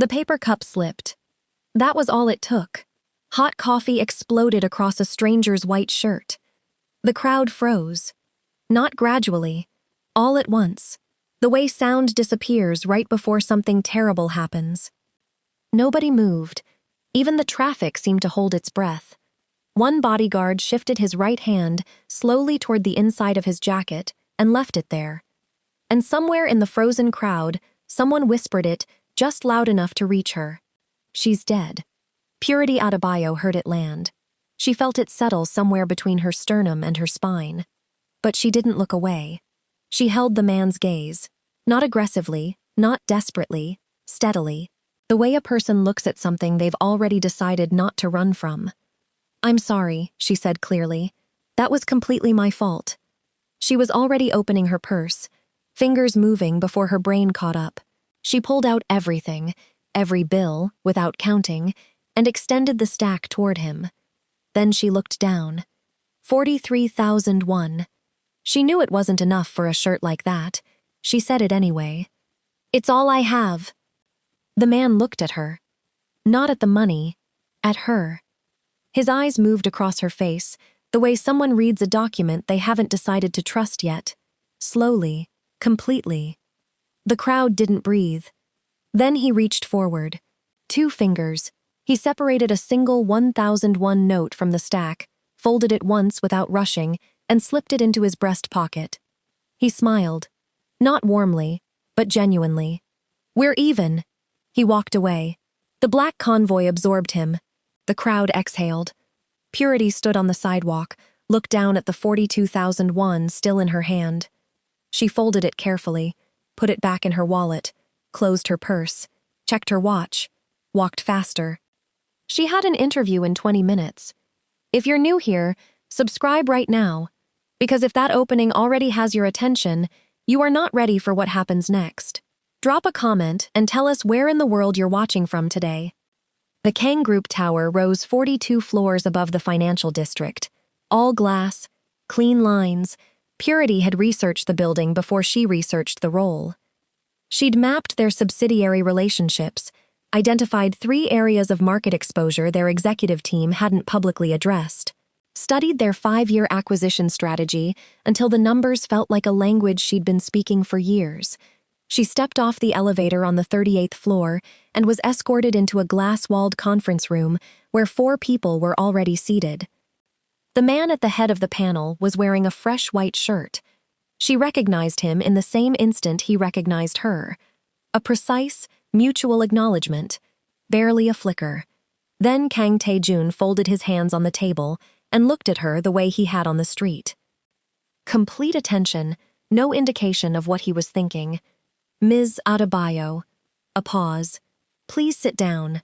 The paper cup slipped. That was all it took. Hot coffee exploded across a stranger's white shirt. The crowd froze. Not gradually. All at once. The way sound disappears right before something terrible happens. Nobody moved. Even the traffic seemed to hold its breath. One bodyguard shifted his right hand slowly toward the inside of his jacket and left it there. And somewhere in the frozen crowd, someone whispered it just loud enough to reach her. "She's dead." Purity Adebayo heard it land. She felt it settle somewhere between her sternum and her spine. But she didn't look away. She held the man's gaze. Not aggressively, not desperately, steadily. The way a person looks at something they've already decided not to run from. "I'm sorry," she said clearly. "That was completely my fault." She was already opening her purse, fingers moving before her brain caught up. She pulled out everything, every bill, without counting, and extended the stack toward him. Then she looked down. 43,001. She knew it wasn't enough for a shirt like that. She said it anyway. "It's all I have." The man looked at her. Not at the money, at her. His eyes moved across her face, the way someone reads a document they haven't decided to trust yet. Slowly, completely. The crowd didn't breathe. Then he reached forward. 2 fingers. He separated a single 1001 note from the stack, folded it once without rushing, and slipped it into his breast pocket. He smiled. Not warmly, but genuinely. "We're even." He walked away. The black convoy absorbed him. The crowd exhaled. Purity stood on the sidewalk, looked down at the 42,001 still in her hand. She folded it carefully, put it back in her wallet, closed her purse, checked her watch, walked faster. She had an interview in 20 minutes. If you're new here, subscribe right now, because if that opening already has your attention, you are not ready for what happens next. Drop a comment and tell us where in the world you're watching from today. The Kang Group Tower rose 42 floors above the financial district. All glass, clean lines. Purity had researched the building before she researched the role. She'd mapped their subsidiary relationships, identified 3 areas of market exposure their executive team hadn't publicly addressed, studied their 5-year acquisition strategy until the numbers felt like a language she'd been speaking for years. She stepped off the elevator on the 38th floor and was escorted into a glass-walled conference room where 4 people were already seated. The man at the head of the panel was wearing a fresh white shirt. She recognized him in the same instant he recognized her. A precise, mutual acknowledgement, barely a flicker. Then Kang Tae-jun folded his hands on the table and looked at her the way he had on the street. Complete attention, no indication of what he was thinking. "Ms. Adebayo." A pause. "Please sit down."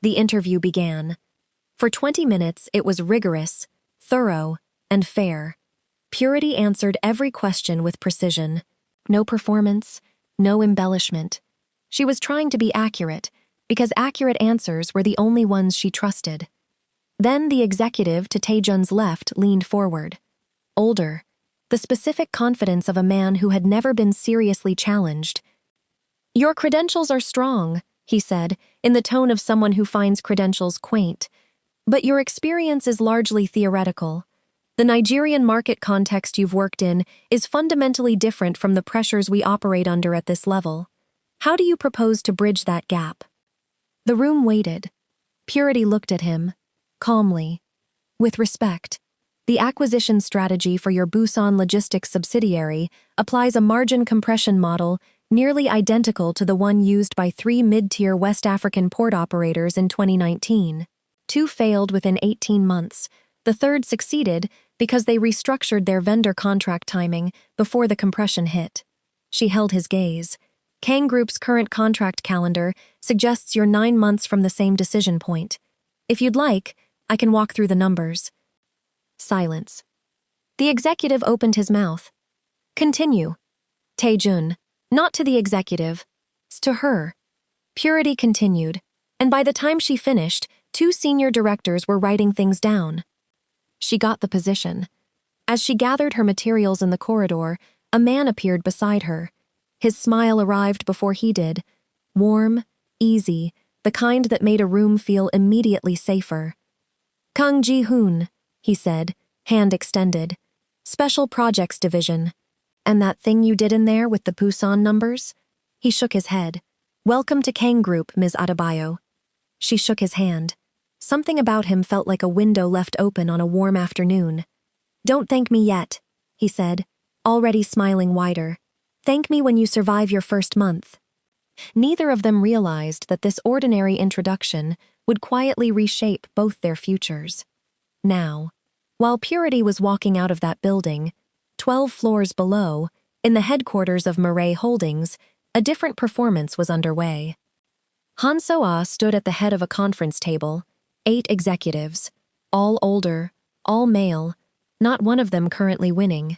The interview began. For 20 minutes, it was rigorous, thorough, and fair. Purity answered every question with precision. No performance, no embellishment. She was trying to be accurate, because accurate answers were the only ones she trusted. Then the executive to Tae-jun's left leaned forward. Older, the specific confidence of a man who had never been seriously challenged. "Your credentials are strong," he said, in the tone of someone who finds credentials quaint. "But your experience is largely theoretical. The Nigerian market context you've worked in is fundamentally different from the pressures we operate under at this level. How do you propose to bridge that gap?" The room waited. Purity looked at him, calmly, with respect. "The acquisition strategy for your Busan Logistics subsidiary applies a margin compression model nearly identical to the one used by 3 mid-tier West African port operators in 2019. 2 failed within 18 months. The third succeeded because they restructured their vendor contract timing before the compression hit." She held his gaze. "Kang Group's current contract calendar suggests you're 9 months from the same decision point. If you'd like, I can walk through the numbers." Silence. The executive opened his mouth. "Continue." Tae-jun. Not to the executive. To her. Purity continued, and by the time she finished, 2 senior directors were writing things down. She got the position. As she gathered her materials in the corridor, a man appeared beside her. His smile arrived before he did. Warm, easy, the kind that made a room feel immediately safer. "Kang Ji-hoon," he said, hand extended. "Special Projects Division. And that thing you did in there with the Busan numbers?" He shook his head. "Welcome to Kang Group, Ms. Adebayo." She shook his hand. Something about him felt like a window left open on a warm afternoon. "Don't thank me yet," he said, already smiling wider. "Thank me when you survive your first month." Neither of them realized that this ordinary introduction would quietly reshape both their futures. Now, while Purity was walking out of that building, 12 floors below, in the headquarters of Murray Holdings, a different performance was underway. Han So-ah stood at the head of a conference table, 8 executives, all older, all male, not one of them currently winning.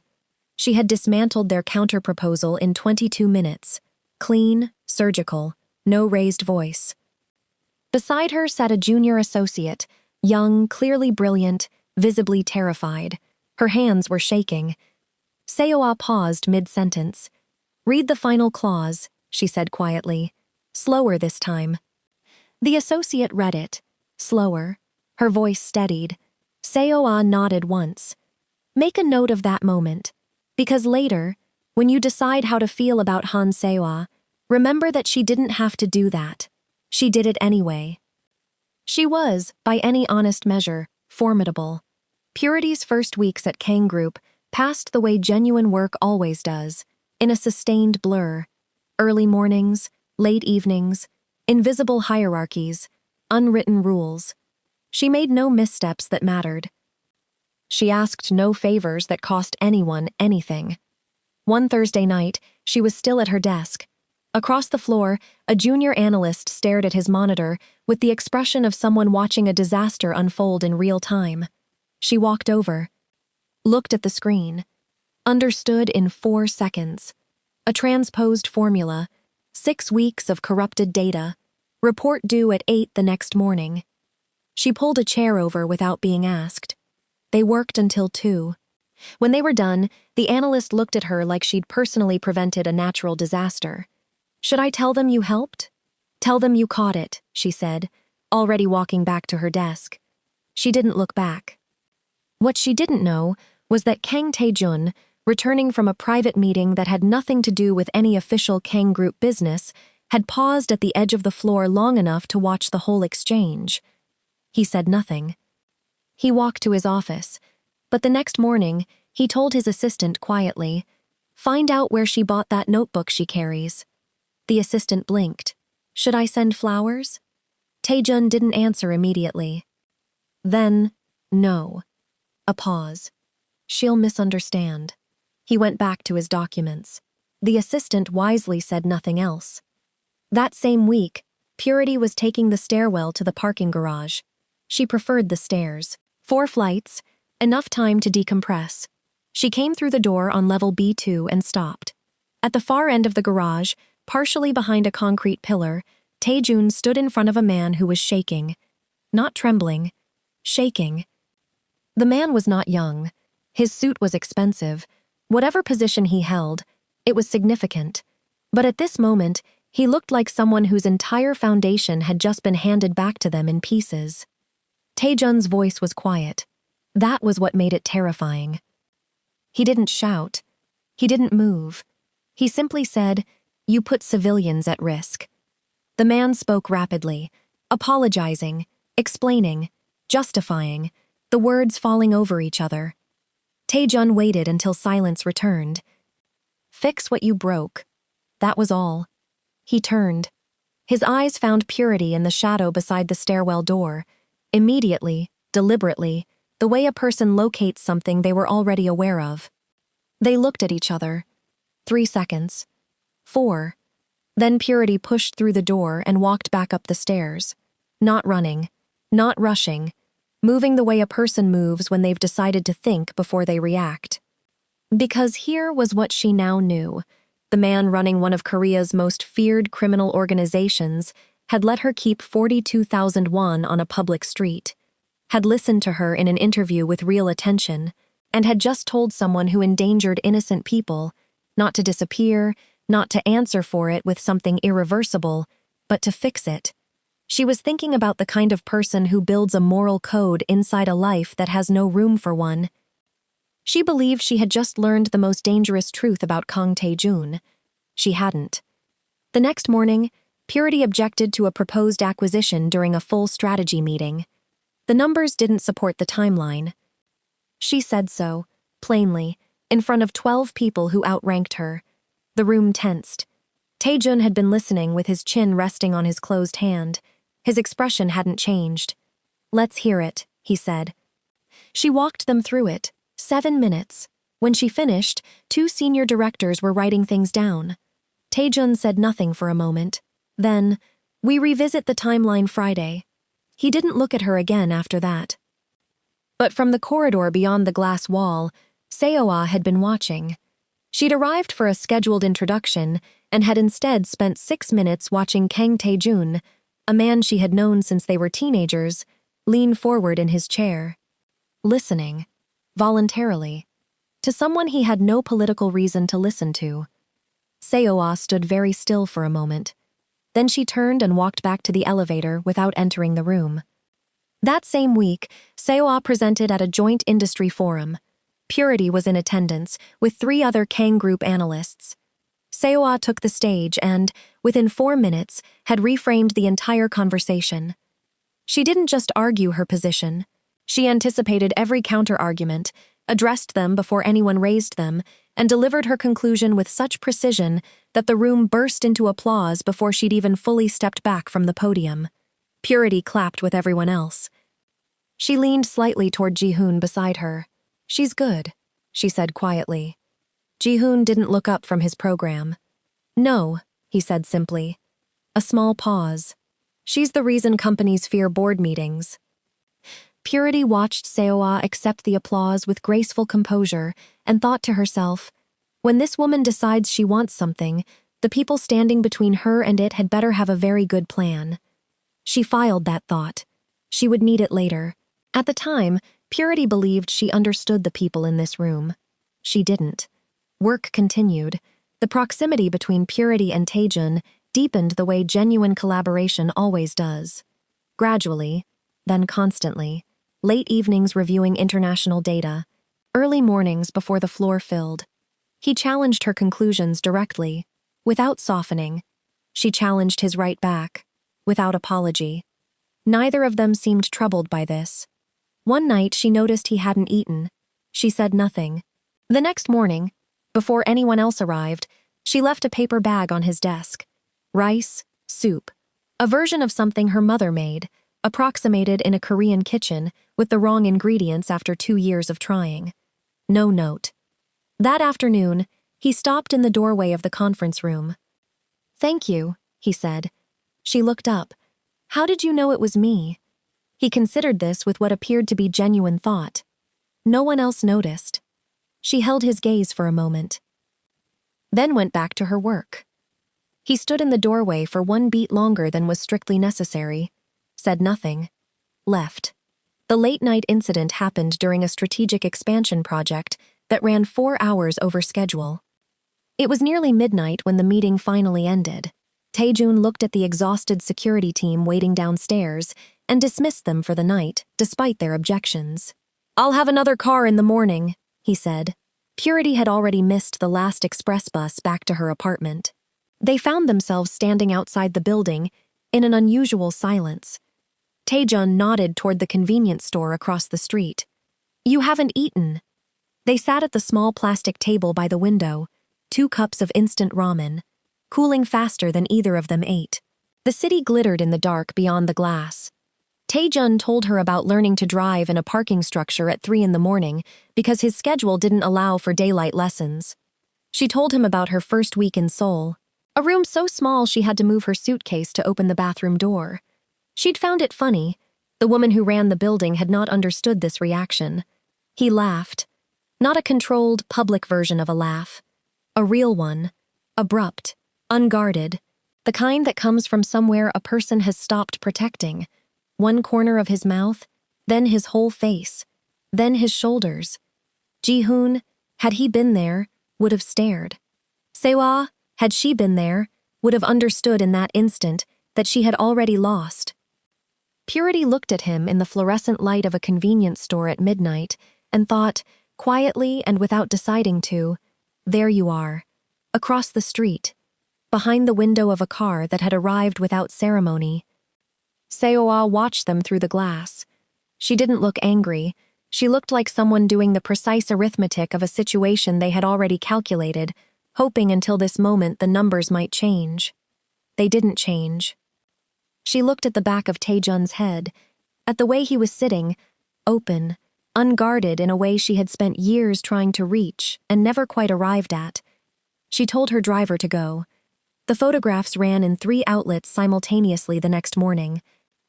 She had dismantled their counter-proposal in 22 minutes, clean, surgical, no raised voice. Beside her sat a junior associate, young, clearly brilliant, visibly terrified. Her hands were shaking. Seo-ah paused mid-sentence. "Read the final clause," she said quietly. "Slower this time." The associate read it. Slower. Her voice steadied. Seo-ah nodded once. "Make a note of that moment. Because later, when you decide how to feel about Han Seo-ah, remember that she didn't have to do that. She did it anyway." She was, by any honest measure, formidable. Purity's first weeks at Kang Group passed the way genuine work always does, in a sustained blur. Early mornings, late evenings, invisible hierarchies, unwritten rules. She made no missteps that mattered. She asked no favors that cost anyone anything. One Thursday night, she was still at her desk. Across the floor, a junior analyst stared at his monitor with the expression of someone watching a disaster unfold in real time. She walked over, looked at the screen, understood in 4 seconds. A transposed formula, 6 weeks of corrupted data, report due at 8 the next morning. She pulled a chair over without being asked. They worked until 2. When they were done, the analyst looked at her like she'd personally prevented a natural disaster. "Should I tell them you helped?" "Tell them you caught it," she said, already walking back to her desk. She didn't look back. What she didn't know was that Kang Tae-jun, returning from a private meeting that had nothing to do with any official Kang Group business, had paused at the edge of the floor long enough to watch the whole exchange. He said nothing. He walked to his office, but the next morning, he told his assistant quietly, "Find out where she bought that notebook she carries." The assistant blinked. "Should I send flowers?" Tae-jun didn't answer immediately. Then, no. A pause. "She'll misunderstand." He went back to his documents. The assistant wisely said nothing else. That same week, Purity was taking the stairwell to the parking garage. She preferred the stairs. 4 flights, enough time to decompress. She came through the door on level B2 and stopped. At the far end of the garage, partially behind a concrete pillar, Tae-jun stood in front of a man who was shaking. Not trembling, shaking. The man was not young. His suit was expensive. Whatever position he held, it was significant. But at this moment, he looked like someone whose entire foundation had just been handed back to them in pieces. Tae-jun's voice was quiet. That was what made it terrifying. He didn't shout. He didn't move. He simply said, "You put civilians at risk." The man spoke rapidly, apologizing, explaining, justifying, the words falling over each other. Tae-jun waited until silence returned. "Fix what you broke." That was all. He turned. His eyes found Purity in the shadow beside the stairwell door. Immediately, deliberately, the way a person locates something they were already aware of. They looked at each other. 3 seconds. 4. Then Purity pushed through the door and walked back up the stairs. Not running, not rushing, moving the way a person moves when they've decided to think before they react. Because here was what she now knew. The man running one of Korea's most feared criminal organizations had let her keep 42,000 won on a public street, had listened to her in an interview with real attention, and had just told someone who endangered innocent people not to disappear, not to answer for it with something irreversible, but to fix it. She was thinking about the kind of person who builds a moral code inside a life that has no room for one. She believed she had just learned the most dangerous truth about Kang Tae-jun. She hadn't. The next morning, Purity objected to a proposed acquisition during a full strategy meeting. The numbers didn't support the timeline. She said so, plainly, in front of 12 people who outranked her. The room tensed. Tae-jun had been listening with his chin resting on his closed hand. His expression hadn't changed. "Let's hear it," he said. She walked them through it. 7 minutes. When she finished, 2 senior directors were writing things down. Tae-jun said nothing for a moment. Then, "We revisit the timeline Friday." He didn't look at her again after that. But from the corridor beyond the glass wall, Seo-ah had been watching. She'd arrived for a scheduled introduction and had instead spent 6 minutes watching Kang Tae-jun, a man she had known since they were teenagers, lean forward in his chair. Listening. Voluntarily. To someone he had no political reason to listen to. Seo-ah stood very still for a moment. Then she turned and walked back to the elevator without entering the room. That same week, Seo-ah presented at a joint industry forum. Purity was in attendance, with 3 other Kang Group analysts. Seo-ah took the stage and, within 4 minutes, had reframed the entire conversation. She didn't just argue her position. She anticipated every counter-argument, addressed them before anyone raised them, and delivered her conclusion with such precision that the room burst into applause before she'd even fully stepped back from the podium. Purity clapped with everyone else. She leaned slightly toward Ji-hoon beside her. "She's good," she said quietly. Ji-hoon didn't look up from his program. "No," he said simply. A small pause. "She's the reason companies fear board meetings." Purity watched Seo-ah accept the applause with graceful composure and thought to herself, when this woman decides she wants something, the people standing between her and it had better have a very good plan. She filed that thought. She would need it later. At the time, Purity believed she understood the people in this room. She didn't. Work continued. The proximity between Purity and Tae-jun deepened the way genuine collaboration always does. Gradually, then constantly. Late evenings reviewing international data. Early mornings before the floor filled. He challenged her conclusions directly, without softening. She challenged his right back, without apology. Neither of them seemed troubled by this. One night she noticed he hadn't eaten. She said nothing. The next morning, before anyone else arrived, she left a paper bag on his desk. Rice, soup. A version of something her mother made, approximated in a Korean kitchen with the wrong ingredients after 2 years of trying. No note. That afternoon, he stopped in the doorway of the conference room. "Thank you," he said. She looked up. "How did you know it was me?" He considered this with what appeared to be genuine thought. No one else noticed. She held his gaze for a moment. Then went back to her work. He stood in the doorway for 1 beat longer than was strictly necessary. Said nothing. Left. The late-night incident happened during a strategic expansion project that ran 4 hours over schedule. It was nearly midnight when the meeting finally ended. Tae-jun looked at the exhausted security team waiting downstairs and dismissed them for the night, despite their objections. "I'll have another car in the morning," he said. Purity had already missed the last express bus back to her apartment. They found themselves standing outside the building in an unusual silence. Tae-jun nodded toward the convenience store across the street. "You haven't eaten." They sat at the small plastic table by the window, 2 cups of instant ramen, cooling faster than either of them ate. The city glittered in the dark beyond the glass. Tae-jun told her about learning to drive in a parking structure at 3 in the morning because his schedule didn't allow for daylight lessons. She told him about her first week in Seoul, a room so small she had to move her suitcase to open the bathroom door. She'd found it funny. The woman who ran the building had not understood this reaction. He laughed. Not a controlled, public version of a laugh. A real one. Abrupt. Unguarded. The kind that comes from somewhere a person has stopped protecting. One corner of his mouth, then his whole face, then his shoulders. Ji-hoon, had he been there, would have stared. Seo-ah, had she been there, would have understood in that instant that she had already lost. Purity looked at him in the fluorescent light of a convenience store at midnight and thought, quietly and without deciding to, there you are, across the street, behind the window of a car that had arrived without ceremony. Seoul watched them through the glass. She didn't look angry. She looked like someone doing the precise arithmetic of a situation they had already calculated, hoping until this moment the numbers might change. They didn't change. She looked at the back of Taejun's head, at the way he was sitting, open, unguarded in a way she had spent years trying to reach and never quite arrived at. She told her driver to go. The photographs ran in 3 outlets simultaneously the next morning.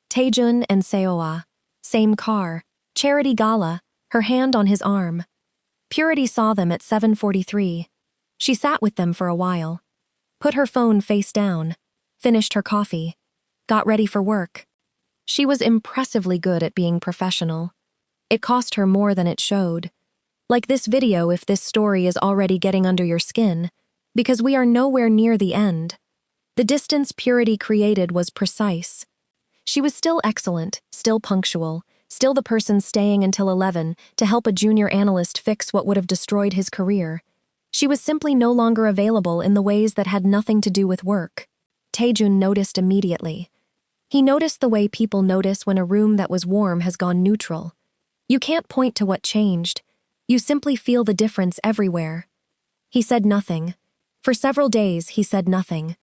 Taejun and Seoul, same car, charity gala, her hand on his arm. Purity saw them at 7:43. She sat with them for a while, put her phone face down, finished her coffee, got ready for work. She was impressively good at being professional. It cost her more than it showed. Like this video if this story is already getting under your skin, because we are nowhere near the end. The distance Purity created was precise. She was still excellent, still punctual, still the person staying until 11 to help a junior analyst fix what would have destroyed his career. She was simply no longer available in the ways that had nothing to do with work. Taejun noticed immediately. He noticed the way people notice when a room that was warm has gone neutral. You can't point to what changed. You simply feel the difference everywhere. He said nothing. For several days, he said nothing.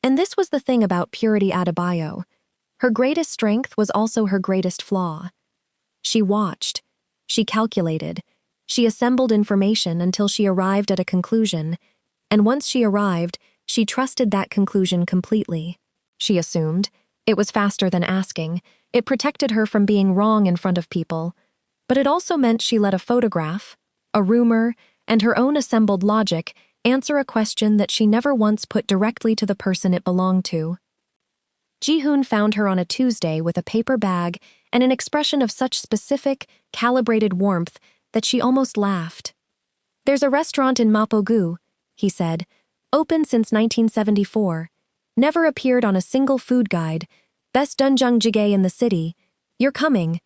And this was the thing about Purity Adebayo. Her greatest strength was also her greatest flaw. She watched. She calculated. She assembled information until she arrived at a conclusion. And once she arrived, she trusted that conclusion completely. She assumed. It was faster than asking. It protected her from being wrong in front of people. But it also meant she let a photograph, a rumor, and her own assembled logic answer a question that she never once put directly to the person it belonged to. Ji-hoon found her on a Tuesday with a paper bag and an expression of such specific, calibrated warmth that she almost laughed. "There's a restaurant in Mapogu," he said, "open since 1974, never appeared on a single food guide, best doenjang jjigae in the city. You're coming."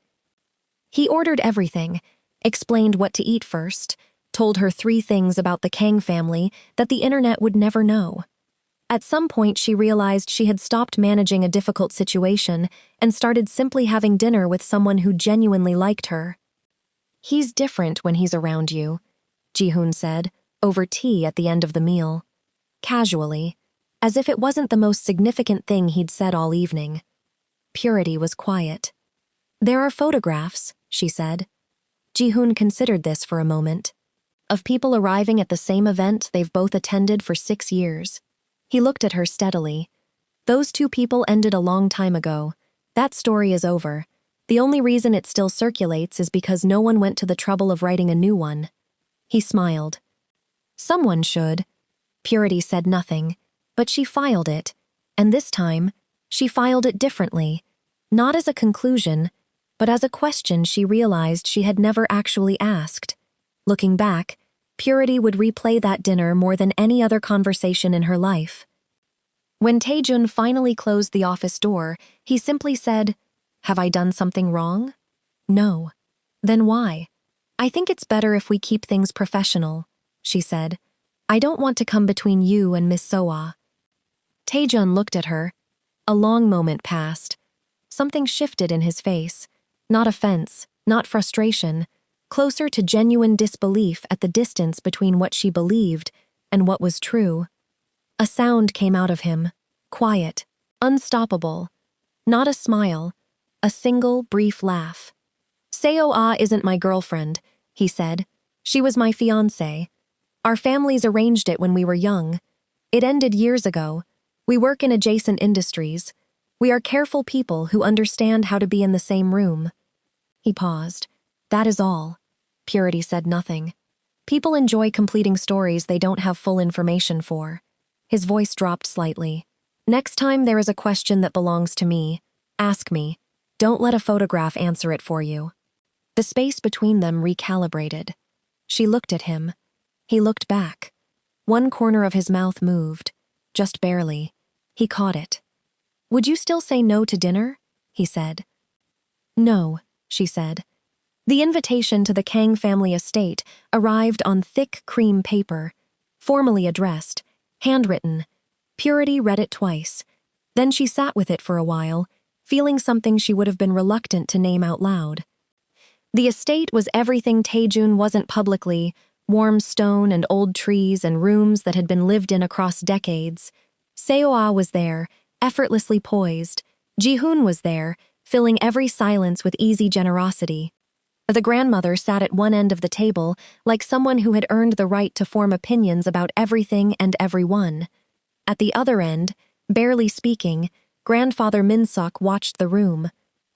He ordered everything, explained what to eat first, told her 3 things about the Kang family that the internet would never know. At some point she realized she had stopped managing a difficult situation and started simply having dinner with someone who genuinely liked her. "He's different when he's around you," Ji-hoon said, over tea at the end of the meal. Casually, as if it wasn't the most significant thing he'd said all evening. Purity was quiet. "There are photographs," she said. Ji-hoon considered this for a moment. Of people arriving at the same event they've both attended for 6 years. He looked at her steadily. "Those 2 people ended a long time ago. That story is over. The only reason it still circulates is because no one went to the trouble of writing a new one." He smiled. "Someone should." Purity said nothing, but she filed it, and this time, she filed it differently, not as a conclusion, but as a question she realized she had never actually asked. Looking back, Purity would replay that dinner more than any other conversation in her life. When Taejun finally closed the office door, he simply said, "Have I done something wrong?" "No." "Then why?" "I think it's better if we keep things professional," she said. "I don't want to come between you and Miss Soa." Taejun looked at her. A long moment passed. Something shifted in his face. Not offense, not frustration, closer to genuine disbelief at the distance between what she believed and what was true. A sound came out of him, quiet, unstoppable. Not a smile, a single brief laugh. "Seo-ah isn't my girlfriend," he said. "She was my fiancé. Our families arranged it when we were young. It ended years ago. We work in adjacent industries. We are careful people who understand how to be in the same room." He paused. "That is all." Purity said nothing. People enjoy completing stories they don't have full information for. His voice dropped slightly. "Next time there is a question that belongs to me, ask me. Don't let a photograph answer it for you." The space between them recalibrated. She looked at him. He looked back. One corner of his mouth moved, just barely. He caught it. "Would you still say no to dinner?" he said. "No," she said. The invitation to the Kang family estate arrived on thick cream paper, formally addressed, handwritten. Purity read it twice. Then she sat with it for a while, feeling something she would have been reluctant to name out loud. The estate was everything Taejun wasn't publicly: warm stone and old trees and rooms that had been lived in across decades. Seoa was there, effortlessly poised. Jihoon was there, filling every silence with easy generosity. The grandmother sat at one end of the table, like someone who had earned the right to form opinions about everything and everyone. At the other end, barely speaking, Grandfather Minsuk watched the room.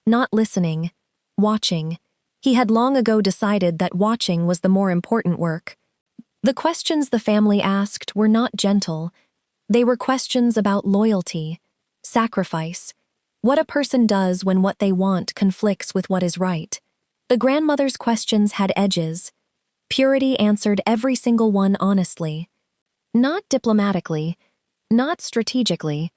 Not listening, watching. He had long ago decided that watching was the more important work. The questions the family asked were not gentle. They were questions about loyalty, sacrifice, what a person does when what they want conflicts with what is right. The grandmother's questions had edges. Purity answered every single one honestly. Not diplomatically, not strategically.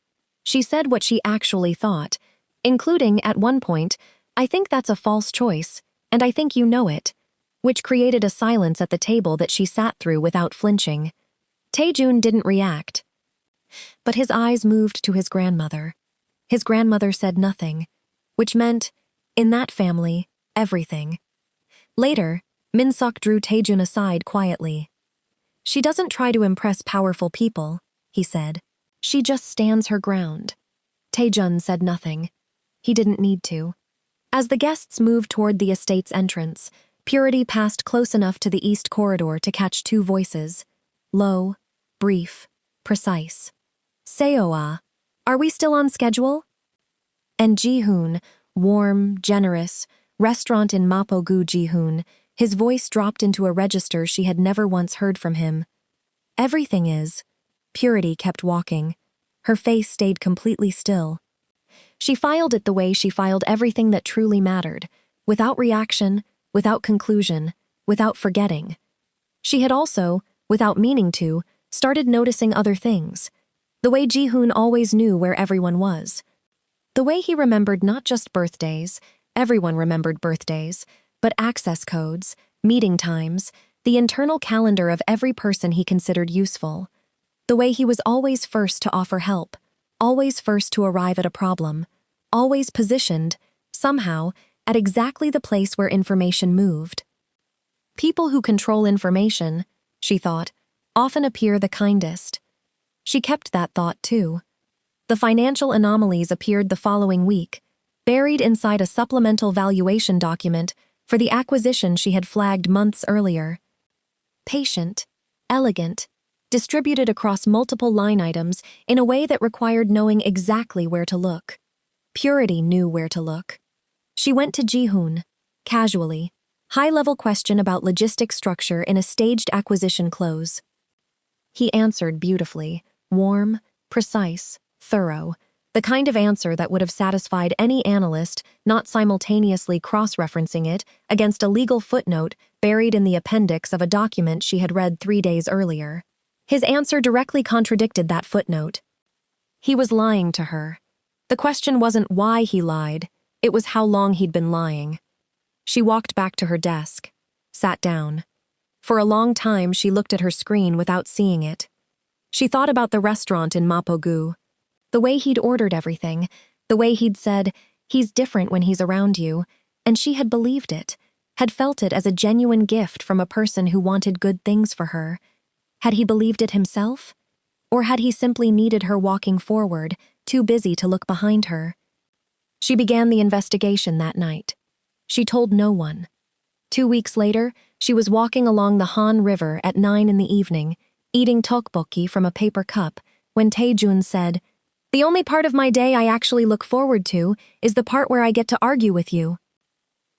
She said what she actually thought, including, at one point, "I think that's a false choice, and I think you know it," which created a silence at the table that she sat through without flinching. Taejun didn't react, but his eyes moved to his grandmother. His grandmother said nothing, which meant, in that family, everything. Later, Minsuk drew Taejun aside quietly. "She doesn't try to impress powerful people," he said. "She just stands her ground." Taejun said nothing. He didn't need to. As the guests moved toward the estate's entrance, Purity passed close enough to the east corridor to catch two voices. Low, brief, precise. "Seoa, are we still on schedule?" And Jihoon, warm, generous, restaurant in Mapo-gu Jihoon, his voice dropped into a register she had never once heard from him. "Everything is." Purity kept walking. Her face stayed completely still. She filed it the way she filed everything that truly mattered, without reaction, without conclusion, without forgetting. She had also, without meaning to, started noticing other things. The way Jihoon always knew where everyone was. The way he remembered not just birthdays, everyone remembered birthdays, but access codes, meeting times, the internal calendar of every person he considered useful. The way he was always first to offer help, always first to arrive at a problem, always positioned, somehow, at exactly the place where information moved. People who control information, she thought, often appear the kindest. She kept that thought too. The financial anomalies appeared the following week, buried inside a supplemental valuation document for the acquisition she had flagged months earlier. Patient, elegant, distributed across multiple line items in a way that required knowing exactly where to look. Purity knew where to look. She went to Jihoon, casually, high-level question about logistic structure in a staged acquisition close. He answered beautifully, warm, precise, thorough, the kind of answer that would have satisfied any analyst not simultaneously cross-referencing it against a legal footnote buried in the appendix of a document she had read 3 days earlier. His answer directly contradicted that footnote. He was lying to her. The question wasn't why he lied, it was how long he'd been lying. She walked back to her desk, sat down. For a long time she looked at her screen without seeing it. She thought about the restaurant in Mapo-gu, the way he'd ordered everything, the way he'd said, "He's different when he's around you," and she had believed it, had felt it as a genuine gift from a person who wanted good things for her. Had he believed it himself? Or had he simply needed her walking forward, too busy to look behind her? She began the investigation that night. She told no one. 2 weeks later, she was walking along the Han River at 9 in the evening, eating tteokbokki from a paper cup, when Taejun said, "The only part of my day I actually look forward to is the part where I get to argue with you."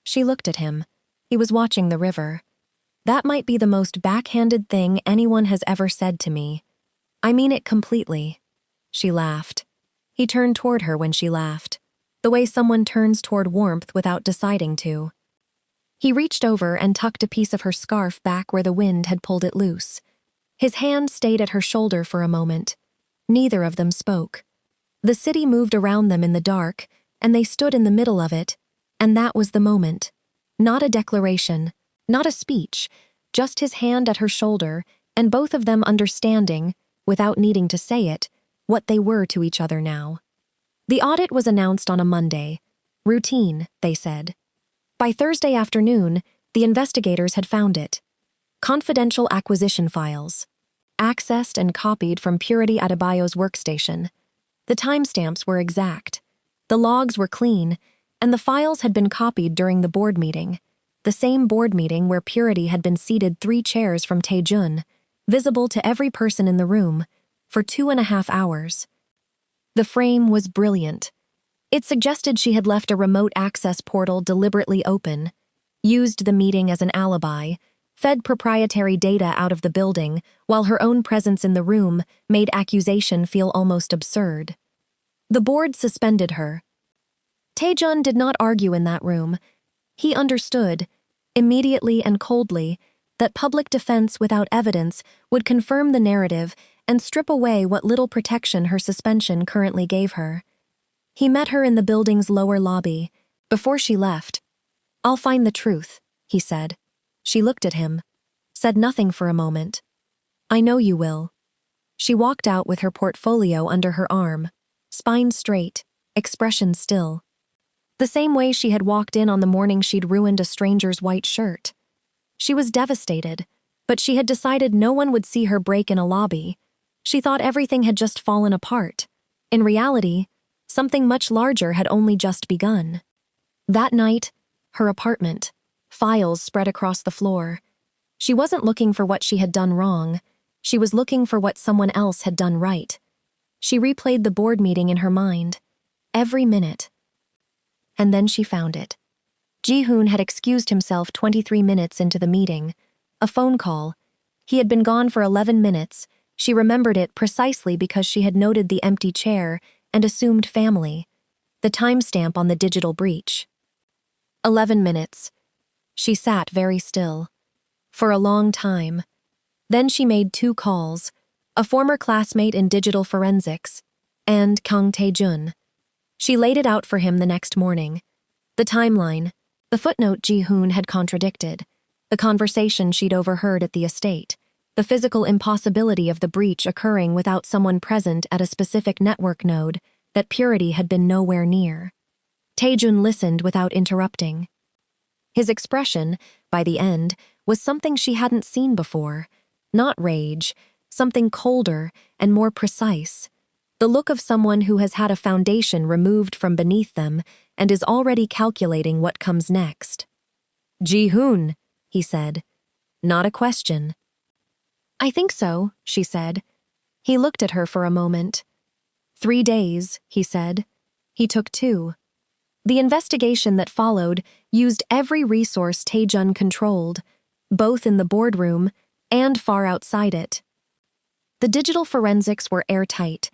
She looked at him. He was watching the river. "That might be the most backhanded thing anyone has ever said to me. I mean it completely." She laughed. He turned toward her when she laughed, the way someone turns toward warmth without deciding to. He reached over and tucked a piece of her scarf back where the wind had pulled it loose. His hand stayed at her shoulder for a moment. Neither of them spoke. The city moved around them in the dark, and they stood in the middle of it, and that was the moment. Not a declaration, not a speech, just his hand at her shoulder, and both of them understanding, without needing to say it, what they were to each other now. The audit was announced on a Monday. Routine, they said. By Thursday afternoon, the investigators had found it. Confidential acquisition files. Accessed and copied from Purity Adebayo's workstation. The timestamps were exact. The logs were clean, and the files had been copied during the board meeting. The same board meeting where Purity had been seated 3 chairs from Taejun, visible to every person in the room, for 2.5 hours. The frame was brilliant. It suggested she had left a remote access portal deliberately open, used the meeting as an alibi, fed proprietary data out of the building, while her own presence in the room made accusation feel almost absurd. The board suspended her. Taejun did not argue in that room. He understood, immediately and coldly, that public defense without evidence would confirm the narrative and strip away what little protection her suspension currently gave her. He met her in the building's lower lobby. Before she left, "I'll find the truth," he said. She looked at him, said nothing for a moment. "I know you will." She walked out with her portfolio under her arm, spine straight, expression still. The same way she had walked in on the morning she'd ruined a stranger's white shirt. She was devastated, but she had decided no one would see her break in a lobby. She thought everything had just fallen apart. In reality, something much larger had only just begun. That night, her apartment, files spread across the floor. She wasn't looking for what she had done wrong. She was looking for what someone else had done right. She replayed the board meeting in her mind, every minute. And then she found it. Ji-hoon had excused himself 23 minutes into the meeting. A phone call. He had been gone for 11 minutes. She remembered it precisely because she had noted the empty chair and assumed family. The timestamp on the digital breach. 11 minutes. She sat very still. For a long time. Then she made 2 calls, a former classmate in digital forensics, and Kang Tae-jun. She laid it out for him the next morning. The timeline, the footnote Ji-hoon had contradicted, the conversation she'd overheard at the estate, the physical impossibility of the breach occurring without someone present at a specific network node that Purity had been nowhere near. Taejun listened without interrupting. His expression, by the end, was something she hadn't seen before. Not rage, something colder and more precise. The look of someone who has had a foundation removed from beneath them and is already calculating what comes next. "Ji-hoon," he said. Not a question. "I think so," she said. He looked at her for a moment. 3 days, he said. He took 2. The investigation that followed used every resource Taejun controlled, both in the boardroom and far outside it. The digital forensics were airtight.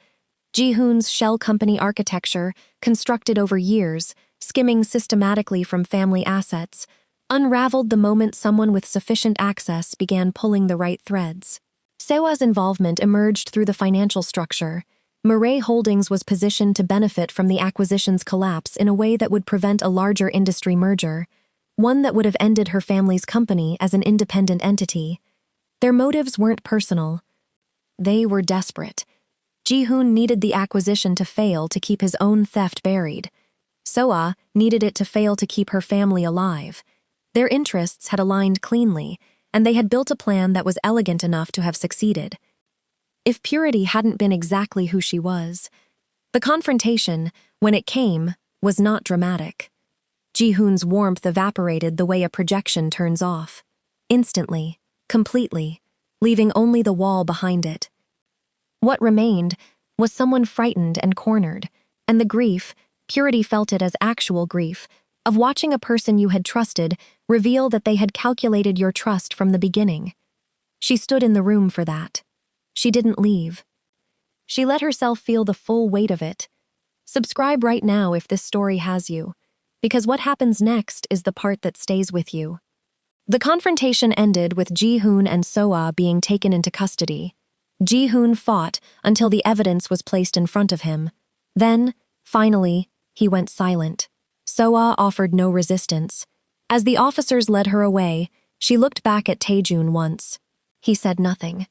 Ji-hoon's shell company architecture, constructed over years, skimming systematically from family assets, unraveled the moment someone with sufficient access began pulling the right threads. Sewa's involvement emerged through the financial structure. Murray Holdings was positioned to benefit from the acquisition's collapse in a way that would prevent a larger industry merger, one that would have ended her family's company as an independent entity. Their motives weren't personal. They were desperate. Ji-hoon needed the acquisition to fail to keep his own theft buried. Sewa needed it to fail to keep her family alive. Their interests had aligned cleanly, and they had built a plan that was elegant enough to have succeeded. If Purity hadn't been exactly who she was, the confrontation, when it came, was not dramatic. Ji-hoon's warmth evaporated the way a projection turns off. Instantly, completely, leaving only the wall behind it. What remained was someone frightened and cornered, and the grief, Purity felt it as actual grief, of watching a person you had trusted reveal that they had calculated your trust from the beginning. She stood in the room for that. She didn't leave. She let herself feel the full weight of it. Subscribe right now if this story has you, because what happens next is the part that stays with you. The confrontation ended with Ji-hoon and Sewa being taken into custody. Ji-hoon fought until the evidence was placed in front of him. Then, finally, he went silent. Soa offered no resistance. As the officers led her away, she looked back at Taejun once. He said nothing.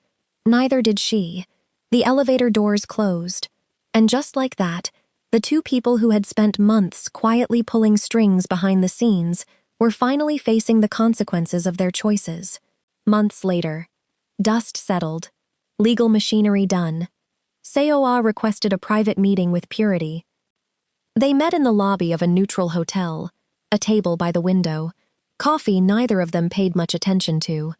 Neither did she. The elevator doors closed. And just like that, the two people who had spent months quietly pulling strings behind the scenes were finally facing the consequences of their choices. Months later, dust settled. Legal machinery done. Seoa requested a private meeting with Purity. They met in the lobby of a neutral hotel, a table by the window. Coffee neither of them paid much attention to.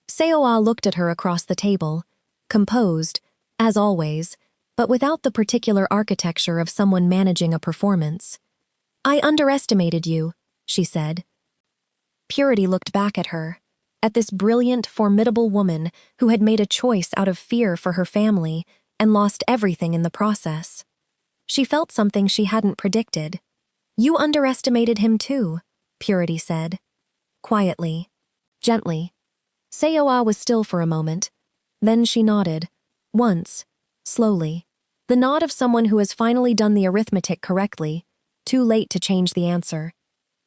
Seoa looked at her across the table, composed, as always, but without the particular architecture of someone managing a performance. "I underestimated you," she said. Purity looked back at her, at this brilliant, formidable woman who had made a choice out of fear for her family and lost everything in the process. She felt something she hadn't predicted. "You underestimated him too," Purity said. Quietly, gently. Seoa was still for a moment. Then she nodded. Once, slowly. The nod of someone who has finally done the arithmetic correctly, too late to change the answer.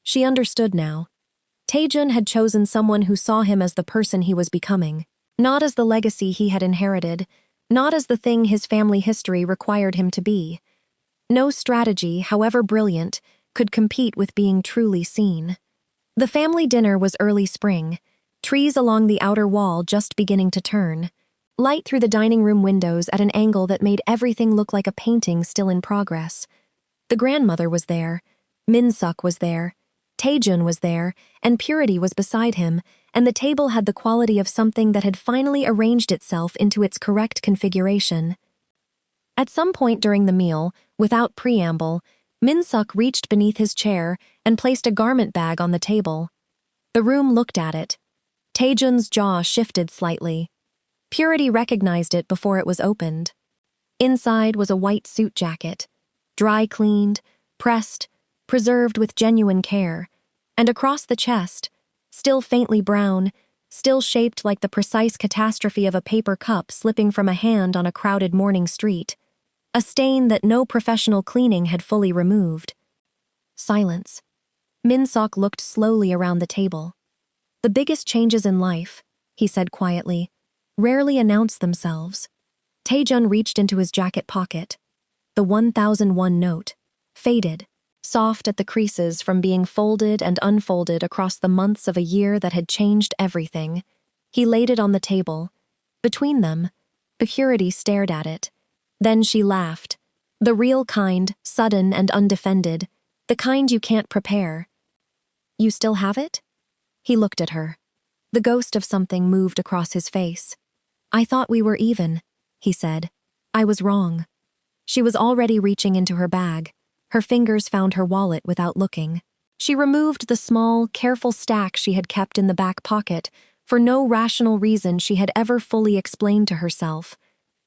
She understood now. Taejun had chosen someone who saw him as the person he was becoming, not as the legacy he had inherited, not as the thing his family history required him to be. No strategy, however brilliant, could compete with being truly seen. The family dinner was early spring, trees along the outer wall just beginning to turn, light through the dining room windows at an angle that made everything look like a painting still in progress. The grandmother was there, Min-suk was there, Taejun was there, and Purity was beside him, and the table had the quality of something that had finally arranged itself into its correct configuration. At some point during the meal, without preamble, Min-suk reached beneath his chair and placed a garment bag on the table. The room looked at it. Taejun's jaw shifted slightly. Purity recognized it before it was opened. Inside was a white suit jacket, dry cleaned, pressed, preserved with genuine care, and across the chest, still faintly brown, still shaped like the precise catastrophe of a paper cup slipping from a hand on a crowded morning street, a stain that no professional cleaning had fully removed. Silence. Min-suk looked slowly around the table. "The biggest changes in life," he said quietly, "rarely announce themselves." Taejun reached into his jacket pocket. The 1001 note, faded, soft at the creases from being folded and unfolded across the months of a year that had changed everything. He laid it on the table. Between them, Purity stared at it. Then she laughed. The real kind, sudden and undefended, the kind you can't prepare. "You still have it?" He looked at her. The ghost of something moved across his face. "I thought we were even," he said. "I was wrong." She was already reaching into her bag. Her fingers found her wallet without looking. She removed the small, careful stack she had kept in the back pocket for no rational reason she had ever fully explained to herself.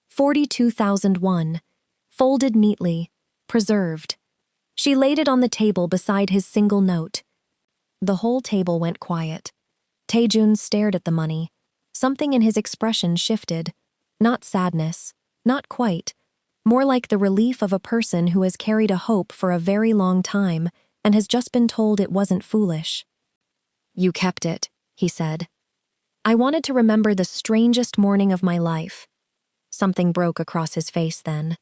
42,001, folded neatly, preserved. She laid it on the table beside his single note. The whole table went quiet. Taejun stared at the money. Something in his expression shifted. Not sadness, not quite. More like the relief of a person who has carried a hope for a very long time and has just been told it wasn't foolish. "You kept it," he said. "I wanted to remember the strangest morning of my life." Something broke across his face then.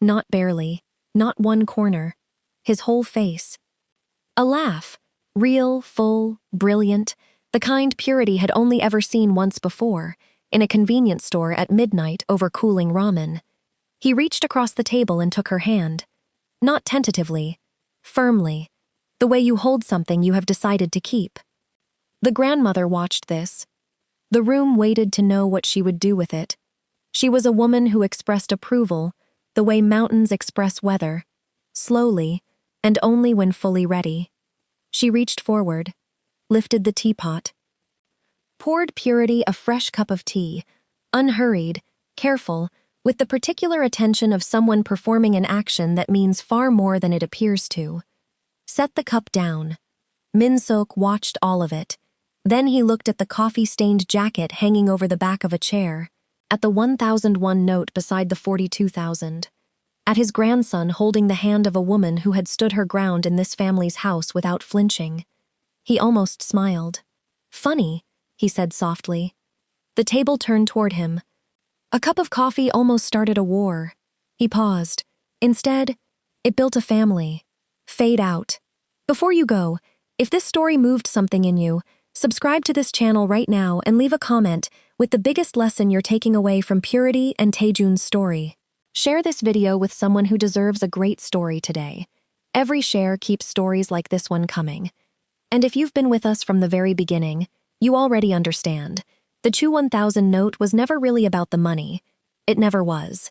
Not barely, not one corner. His whole face. A laugh. Real, full, brilliant, the kind Purity had only ever seen once before, in a convenience store at midnight over cooling ramen. He reached across the table and took her hand. Not tentatively, firmly, the way you hold something you have decided to keep. The grandmother watched this. The room waited to know what she would do with it. She was a woman who expressed approval, the way mountains express weather, slowly, and only when fully ready. She reached forward, lifted the teapot, poured Purity a fresh cup of tea, unhurried, careful, with the particular attention of someone performing an action that means far more than it appears to. Set the cup down. Min-suk watched all of it. Then he looked at the coffee-stained jacket hanging over the back of a chair, at the 1001 note beside the 42,000. at his grandson holding the hand of a woman who had stood her ground in this family's house without flinching. He almost smiled. "Funny," he said softly. The table turned toward him. A cup of coffee almost started a war. He paused. Instead, it built a family. Fade out. Before you go, if this story moved something in you, subscribe to this channel right now and leave a comment with the biggest lesson you're taking away from Purity and Taejun's story. Share this video with someone who deserves a great story today. Every share keeps stories like this one coming. And if you've been with us from the very beginning, you already understand. The Chu 1000 note was never really about the money. It never was.